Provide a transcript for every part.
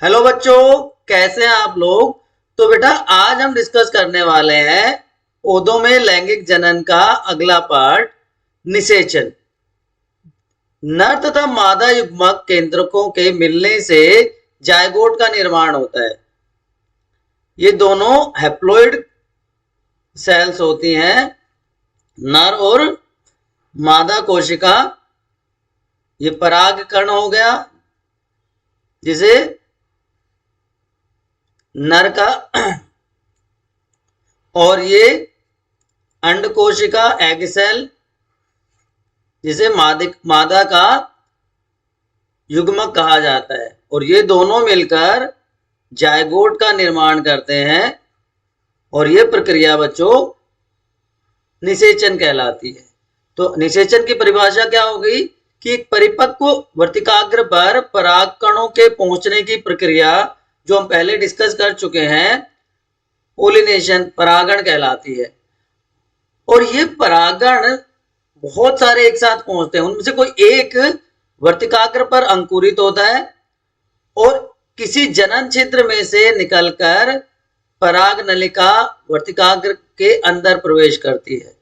Hello बच्चों, कैसे हैं आप लोग। तो बेटा आज हम डिस्कस करने वाले हैं पौधों में लैंगिक जनन का अगला पार्ट, निषेचन। नर तथा मादा युग्मक केंद्रकों के मिलने से जायगोट का निर्माण होता है। ये दोनों हैप्लॉइड सेल्स होती हैं, नर और मादा कोशिका। ये परागकण हो गया जिसे नर का, और ये अंड कोशिका एग सेल जिसे मादा का युग्मक कहा जाता है। और ये दोनों मिलकर जायगोट का निर्माण करते हैं और ये प्रक्रिया बच्चों निषेचन कहलाती है। तो निषेचन की परिभाषा क्या हो गई कि एक परिपक्व वर्तिकाग्र पर पराग कणों के पहुंचने की प्रक्रिया, जो हम पहले डिस्कस कर चुके हैं, पोलिनेशन, परागण कहलाती है। और ये परागण बहुत सारे एक साथ पहुंचते हैं, उनमें से कोई एक वर्तिकाग्र पर अंकुरित होता है और किसी जनन छिद्र में से निकलकर पराग नलिका वर्तिकाग्र के अंदर प्रवेश करती है।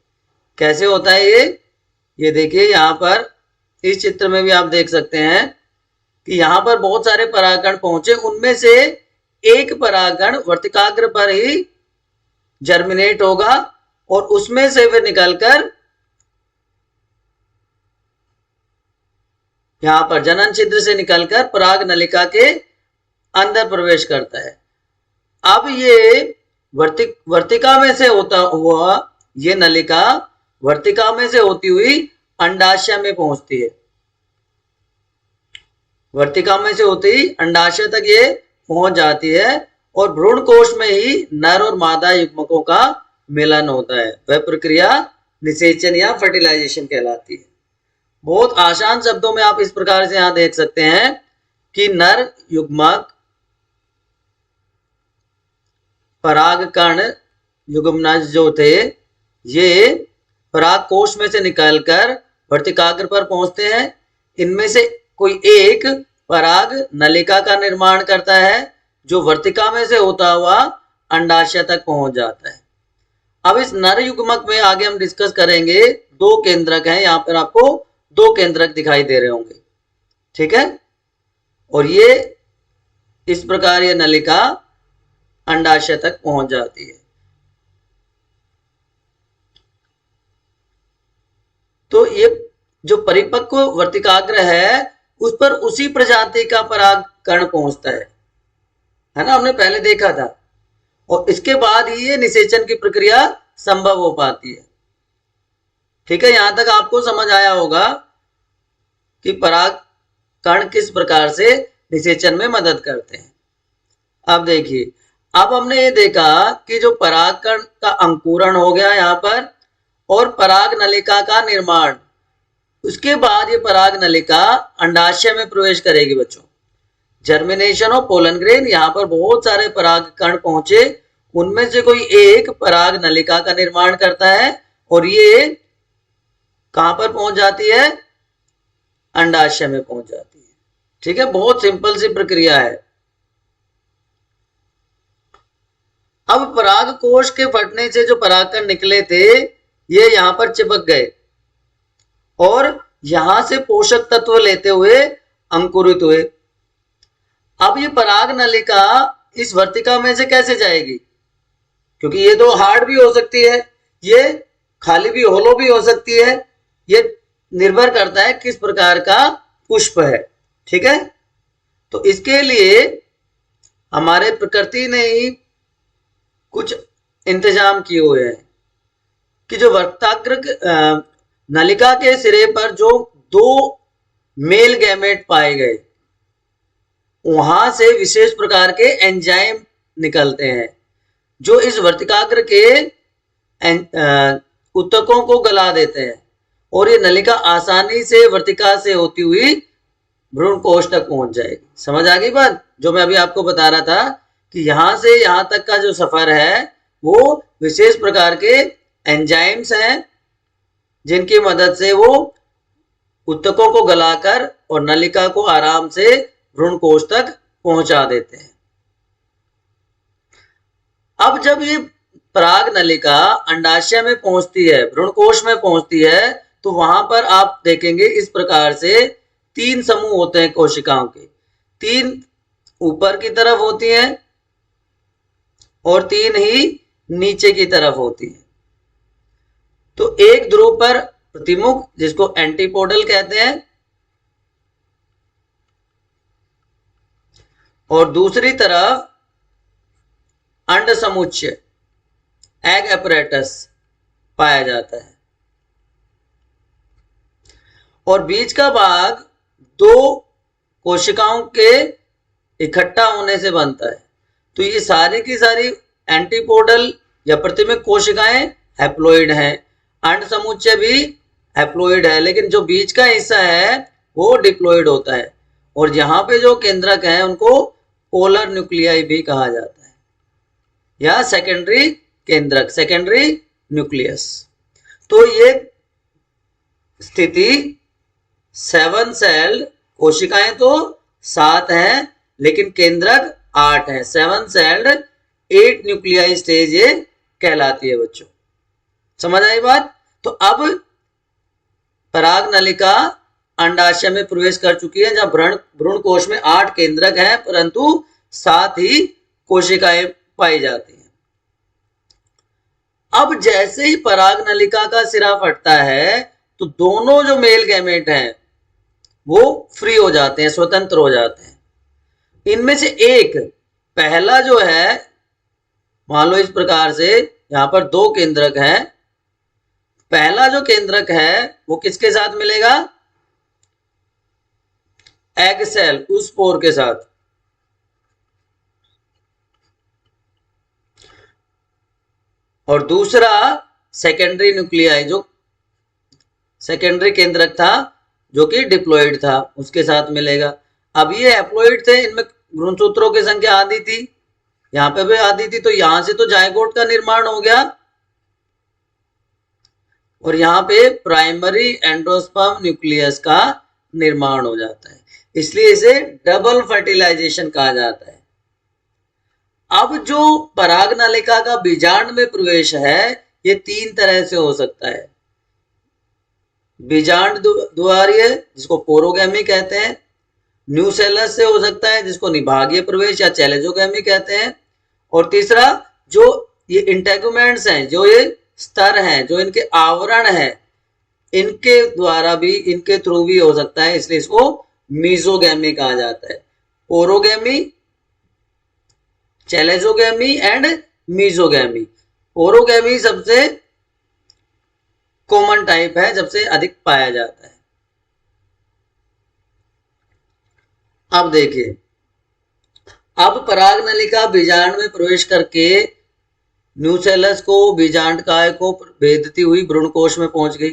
कैसे होता है ये देखिए, यहां पर इस चित्र में भी आप देख सकते हैं कि यहां पर बहुत सारे परागकण पहुंचे, उनमें से एक परागकण वर्तिकाग्र पर ही जर्मिनेट होगा और उसमें से फिर निकलकर यहां पर जनन छिद्र से निकलकर पराग नलिका के अंदर प्रवेश करता है। अब ये वर्तिका में से होता हुआ ये नलिका वर्तिका में से होती हुई अंडाशय में पहुंचती है। वर्तिका में से होती ही अंडाशय तक ये पहुंच जाती है और भ्रूण कोश में ही नर और मादा युग्मकों का मिलन होता है। वह प्रक्रिया निषेचन या फर्टिलाइजेशन कहलाती है। बहुत आसान शब्दों में आप इस प्रकार से यहां देख सकते हैं कि नर युग्मक परागकण युग्मनज जो थे, ये पराग कोश में से निकलकर वर्तिकाग्र पर पहुंचते हैं। इनमें से कोई एक पराग नलिका का निर्माण करता है जो वर्तिका में से होता हुआ अंडाशय तक पहुंच जाता है। अब इस नर युग्मक में आगे हम डिस्कस करेंगे, दो केंद्रक हैं, यहां पर आपको दो केंद्रक दिखाई दे रहे होंगे, ठीक है। और ये इस प्रकार ये नलिका अंडाशय तक पहुंच जाती है। तो ये जो परिपक्व वर्तिकाग्र है उस पर उसी प्रजाति का परागकण पहुंचता है ना, हमने पहले देखा था। और इसके बाद ही ये निषेचन की प्रक्रिया संभव हो पाती है। ठीक है, यहां तक आपको समझ आया होगा कि परागकण किस प्रकार से निषेचन में मदद करते हैं। अब देखिए, अब हमने ये देखा कि जो परागकण का अंकुरण हो गया यहां पर और पराग नलिका का निर्माण, उसके बाद ये पराग नलिका अंडाशय में प्रवेश करेगी बच्चों। जर्मिनेशन ऑफ पोलन ग्रेन, यहाँ पर बहुत सारे परागकण पहुंचे, उनमें से कोई एक पराग नलिका का निर्माण करता है और ये कहां पर पहुंच जाती है, अंडाशय में पहुंच जाती है। ठीक है, बहुत सिंपल सी प्रक्रिया है। अब पराग कोश के फटने से जो परागकण निकले थे ये यहां पर चिपक गए और यहां से पोषक तत्व लेते हुए अंकुरित हुए। अब ये पराग नलिका इस वर्तिका में से कैसे जाएगी, क्योंकि ये तो हार्ड भी हो सकती है, ये खाली भी, होलो भी हो सकती है। ये निर्भर करता है किस प्रकार का पुष्प है। ठीक है, तो इसके लिए हमारे प्रकृति ने ही कुछ इंतजाम किए हुए हैं कि जो वर्ताग्र नलिका के सिरे पर जो दो मेल गैमेट पाए गए, वहां से विशेष प्रकार के एंजाइम निकलते हैं जो इस वर्तिकाग्र के उत्तकों को गला देते हैं और ये नलिका आसानी से वर्तिका से होती हुई भ्रूण कोश तक पहुंच जाएगी। समझ आ गई बात, जो मैं अभी आपको बता रहा था कि यहां से यहां तक का जो सफर है वो विशेष प्रकार के एंजाइम्स हैं जिनकी मदद से वो उत्तकों को गलाकर और नलिका को आराम से भ्रूण कोश तक पहुंचा देते हैं। अब जब ये पराग नलिका अंडाशय में पहुंचती है, भ्रूणकोश में पहुंचती है, तो वहां पर आप देखेंगे इस प्रकार से 3 समूह होते हैं कोशिकाओं के। 3 ऊपर की तरफ होती हैं और 3 ही नीचे की तरफ होती है। तो एक ध्रुव पर प्रतिमुख, जिसको एंटीपोडल कहते हैं, और दूसरी तरफ अंड समुच्चय, एग एपरेटस पाया जाता है, और बीच का भाग 2 कोशिकाओं के इकट्ठा होने से बनता है। तो ये सारी की सारी एंटीपोडल या प्रतिमुख कोशिकाएं हैप्लॉइड हैं, अंड समुच्चय भी हैप्लॉइड है, लेकिन जो बीच का हिस्सा है वो डिप्लॉइड होता है, और यहाँ पे जो केंद्रक हैं उनको पोलर न्यूक्लियाई भी कहा जाता है, या सेकेंडरी केंद्रक, सेकेंडरी न्यूक्लियस। तो ये स्थिति 7 सेल्ड कोशिकाएं तो 7 हैं, लेकिन केंद्रक 8 हैं। 7 सेल्ड 8 न्यूक्लियाई स्टेज ये कहलाती है बच्चों। समझ आई बात? तो अब पराग नलिका अंडाशय में प्रवेश कर चुकी है, जहां भ्रूण कोश में 8 केंद्रक हैं, परंतु 7 ही कोशिकाएं पाई जाती हैं। अब जैसे ही पराग नलिका का सिरा फटता है, तो दोनों जो मेल गैमेट हैं वो फ्री हो जाते हैं, स्वतंत्र हो जाते हैं। इनमें से एक, पहला जो है, मान लो इस प्रकार से यहां पर 2 केंद्रक हैं, पहला जो केंद्रक है वो किसके साथ मिलेगा? एग सेल, उस स्पोर के साथ। और दूसरा सेकेंडरी न्यूक्लियाई, जो सेकेंडरी केंद्रक था जो कि डिप्लॉइड था, उसके साथ मिलेगा। अब ये हैप्लॉइड थे, इनमें गुणसूत्रों की संख्या आधी थी, यहां पे भी आधी थी, तो यहां से तो जायगोट का निर्माण हो गया, और यहाँ पे प्राइमरी एंडोस्पर्म न्यूक्लियस का निर्माण हो जाता है। इसलिए इसे डबल फर्टिलाइजेशन कहा जाता है। अब जो पराग नलिका का बीजांड में प्रवेश है, ये 3 तरह से हो सकता है। बीजांड द्वारीय, जिसको पोरोगैमी कहते हैं, न्यूसेलस से हो सकता है, जिसको निभागीय प्रवेश या चैलेजोगैमी कहते हैं, और तीसरा जो ये इंटेगुमेंट्स हैं, जो ये स्तर हैं, जो इनके आवरण हैं, इनके द्वारा भी, इनके थ्रू भी हो सकता है, इसलिए इसको मीजोगैमी कहा जाता है। पोरोगैमी, चैलेजोगैमी एंड मीजोगैमी। पोरोगैमी सबसे कॉमन टाइप है, सबसे अधिक पाया जाता है। अब देखिए, अब पराग नलिका बीजांड में प्रवेश करके न्यूसेलस को, बीजांड काय को भेदती हुई भ्रूणकोश में पहुंच गई,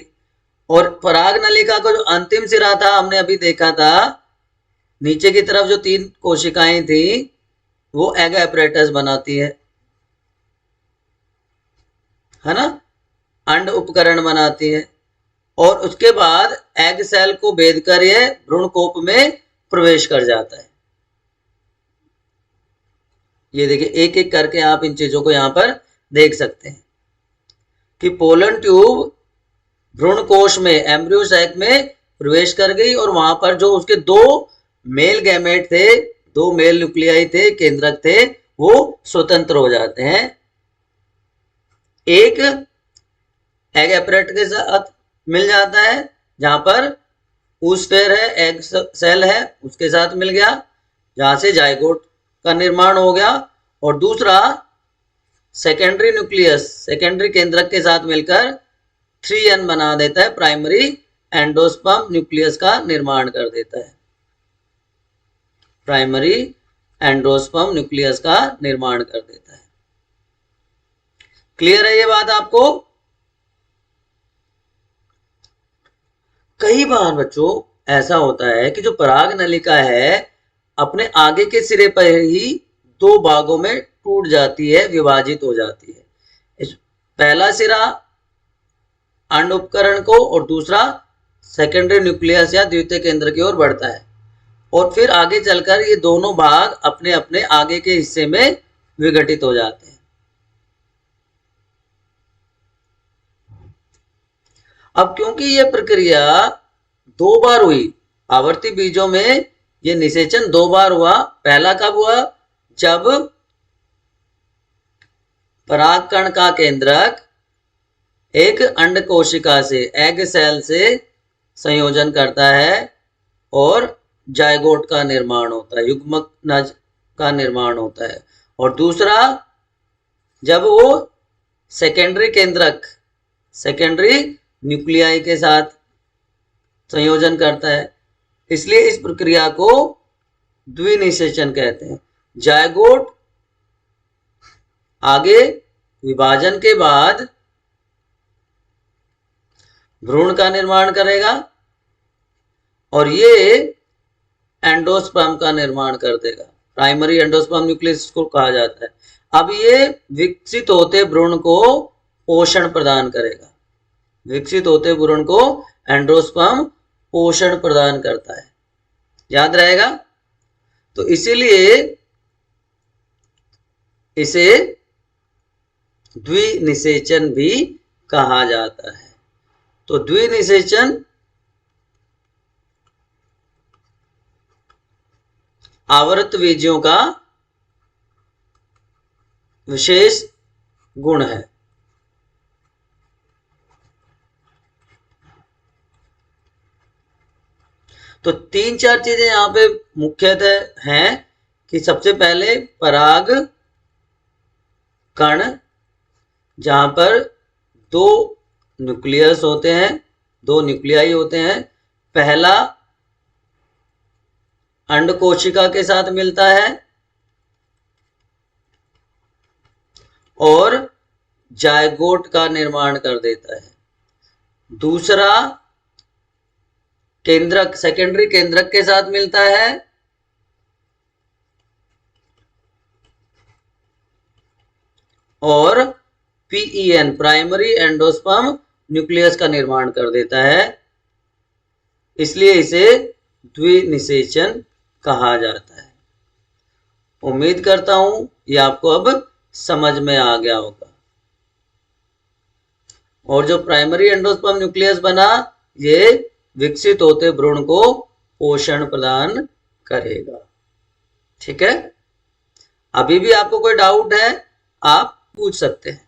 और पराग नलिका का जो अंतिम सिरा था, हमने अभी देखा था, नीचे की तरफ जो 3 कोशिकाएं थी वो एग एपरेटस बनाती है ना, अंड उपकरण बनाती है, और उसके बाद एग सेल को भेद कर यह भ्रूणकोप में प्रवेश कर जाता है। ये देखिए, एक एक करके आप इन चीजों को यहां पर देख सकते हैं कि पोलन ट्यूब भ्रूणकोश में, एम्ब्रियो सैक में प्रवेश कर गई, और वहां पर जो उसके 2 मेल गैमेट थे, 2 मेल न्यूक्लियाई थे, केंद्रक थे, वो स्वतंत्र हो जाते हैं। एक एग एपरेट के साथ मिल जाता है, जहां पर ऊस्फेयर है, एग सेल है, उसके साथ मिल गया, जहां से जायगोट का निर्माण हो गया, और दूसरा सेकेंडरी न्यूक्लियस, सेकेंडरी केंद्रक के साथ मिलकर 3N बना देता है, प्राइमरी एंडोस्पर्म न्यूक्लियस का निर्माण कर देता है, प्राइमरी एंडोस्पर्म न्यूक्लियस का निर्माण कर देता है। क्लियर है ये बात आपको? कई बार बच्चों ऐसा होता है कि जो पराग नलिका है, अपने आगे के सिरे पर ही 2 भागों में टूट जाती है, विभाजित हो जाती है। पहला सिरा अंड उपकरण को, और दूसरा सेकेंडरी न्यूक्लियस या द्वितीय केंद्र की ओर बढ़ता है। और फिर आगे चलकर ये दोनों भाग अपने अपने आगे के हिस्से में विघटित हो जाते हैं। अब क्योंकि ये प्रक्रिया 2 बार हुई, आवर्ती बीजों में ये निषेचन 2 बार हुआ। पहला कब हुआ? जब परागकण का केंद्रक एक अंड कोशिका से, एग सेल से संयोजन करता है और जायगोट का निर्माण होता है, युग्मक नज का निर्माण होता है। और दूसरा, जब वो सेकेंडरी केंद्रक, सेकेंडरी न्यूक्लियाई के साथ संयोजन करता है। इसलिए इस प्रक्रिया को द्विनिषेचन कहते हैं। जायगोट आगे विभाजन के बाद भ्रूण का निर्माण करेगा और ये एंडोस्पर्म का निर्माण कर देगा। प्राइमरी एंडोस्पर्म न्यूक्लियस को कहा जाता है। अब ये विकसित होते भ्रूण को पोषण प्रदान करेगा। विकसित होते भ्रूण को एंडोस्पर्म पोषण प्रदान करता है, याद रहेगा। तो इसीलिए इसे द्विनिषेचन भी कहा जाता है। तो द्विनिषेचन आवर्त बीजों का विशेष गुण है। तो 3-4 चीजें यहां पे मुख्यतः हैं कि सबसे पहले पराग कण, जहां पर 2 न्यूक्लियस होते हैं, 2 न्यूक्लियाई होते हैं। पहला अंड कोशिका के साथ मिलता है और जायगोट का निर्माण कर देता है। दूसरा केंद्रक, सेकेंडरी केंद्रक के साथ मिलता है और पीईएन, प्राइमरी एंडोस्पर्म न्यूक्लियस का निर्माण कर देता है। इसलिए इसे द्विनिषेचन कहा जाता है। उम्मीद करता हूं ये आपको अब समझ में आ गया होगा। और जो प्राइमरी एंडोस्पर्म न्यूक्लियस बना, ये विकसित होते भ्रूण को पोषण प्रदान करेगा। ठीक है। अभी भी आपको कोई डाउट है, आप पूछ सकते हैं।